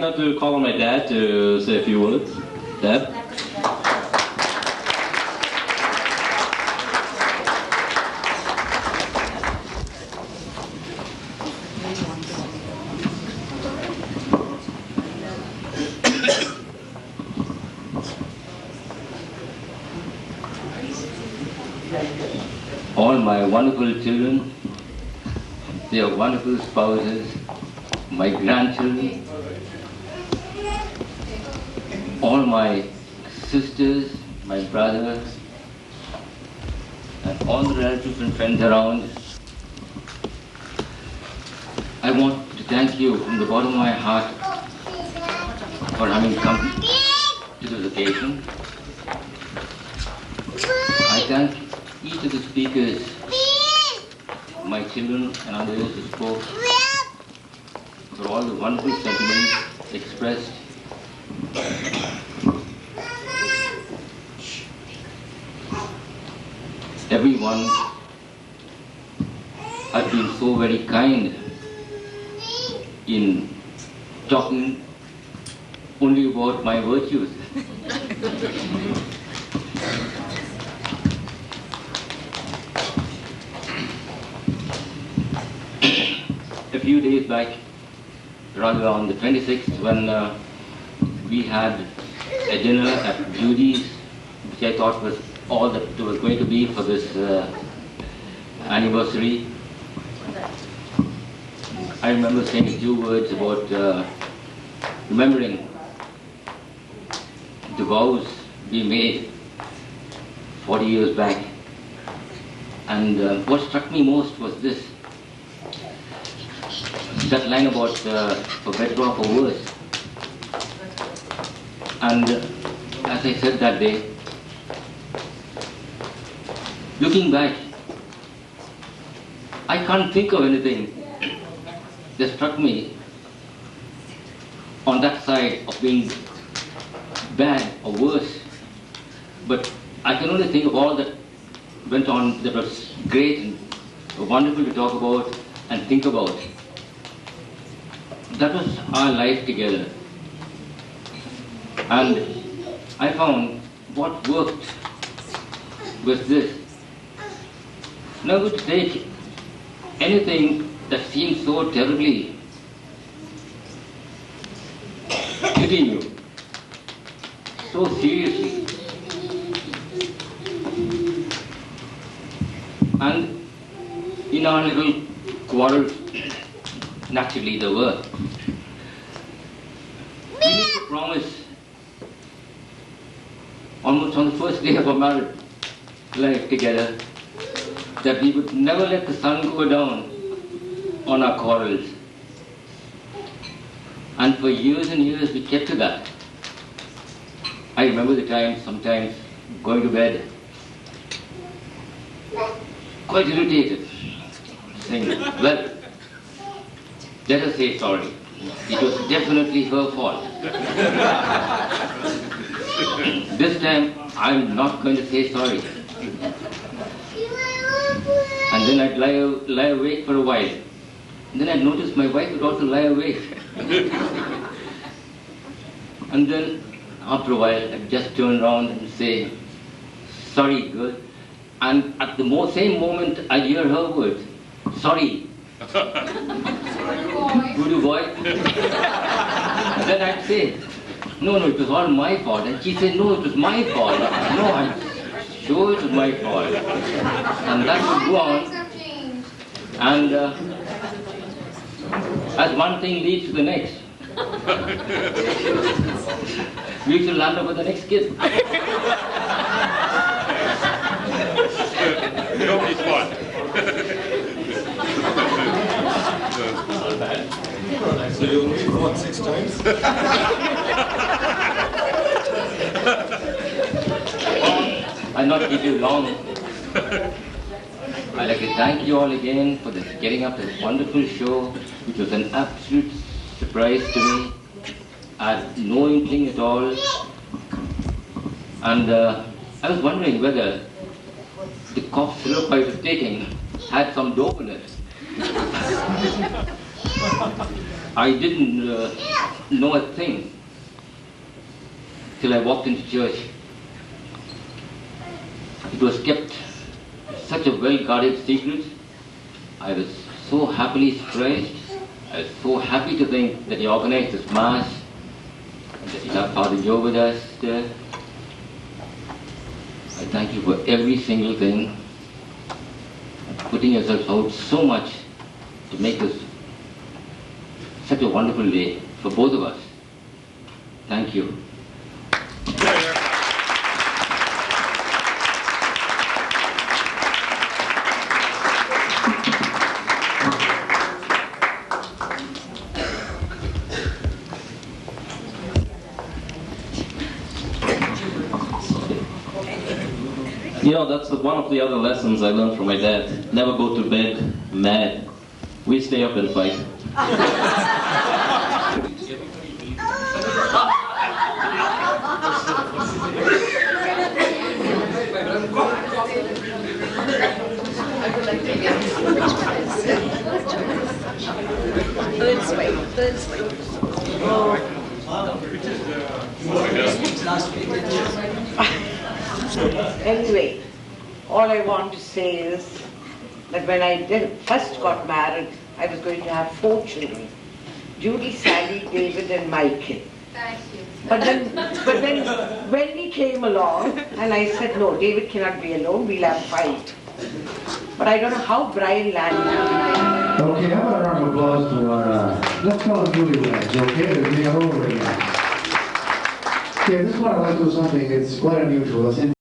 enough to call on my dad to say a few words. Dad? All my wonderful children, their wonderful spouses, my grandchildren, all my sisters, my brothers, and all the relatives and friends around, I want to thank you from the bottom of my heart for having come to this occasion. I thank each of the speakers, my children and others who spoke, for all the wonderful sentiments expressed. Everyone has been so very kind in talking only about my virtues. A few days back, rather on the 26th, when we had a dinner at Judy's, which I thought was all that it was going to be for this anniversary, I remember saying a few words about remembering the vows we made 40 years back. And what struck me most was this. That line about for better or for worse. And as I said that day, looking back, I can't think of anything that struck me on that side of being bad or worse. But I can only think of all that went on that was great and wonderful to talk about and think about. That was our life together. And I found what worked was this. Never to take anything that seemed so terribly hitting you so seriously. And in our little quarrels, naturally there were, we made a promise almost on the first day of our married life together that we would never let the sun go down on our quarrels. And for years and years we kept to that. I remember the time sometimes going to bed quite irritated, saying, well, let her say sorry. It was definitely her fault. This time, I'm not going to say sorry. And then I'd lie awake for a while. And then I'd notice my wife would also lie awake. And then, after a while, I'd just turn around and say, sorry, girl. And at the same moment, I'd hear her words, sorry. Good boy. Then I'd say, no, it was all my fault. And she'd say, no, it was my fault. No, I'm sure it was my fault. And that would go on. And as one thing leads to the next, we used to land up with the next kid. Nobody's fault. So you only fought 6 times? I'll not keep you long. I'd like to thank you all again for this, getting up this wonderful show, which was an absolute surprise to me. I had no inkling at all. And I was wondering whether the cough syrup I was taking had some dope in it. I didn't know a thing till I walked into church. It was kept such a well-guarded secret. I was so happily surprised. I was so happy to think that he organized this mass, and that he had Father Joe with us there. I thank you for every single thing, putting yourself out so much to make this such a wonderful day for both of us. Thank you. You know, that's one of the other lessons I learned from my dad. Never go to bed mad. We stay up and fight. Anyway, all I want to say is that when I first got married, I was going to have 4 children. Judy, Sally, David and Michael. Thank you. But then when we came along, and I said, no, David cannot be alone, we'll have 5. But I don't know how Brian landed. Okay, how about a round of applause to our, let's call them newlyweds, okay? They're being over again. Okay, this one I'd like to do something, it's quite unusual. It's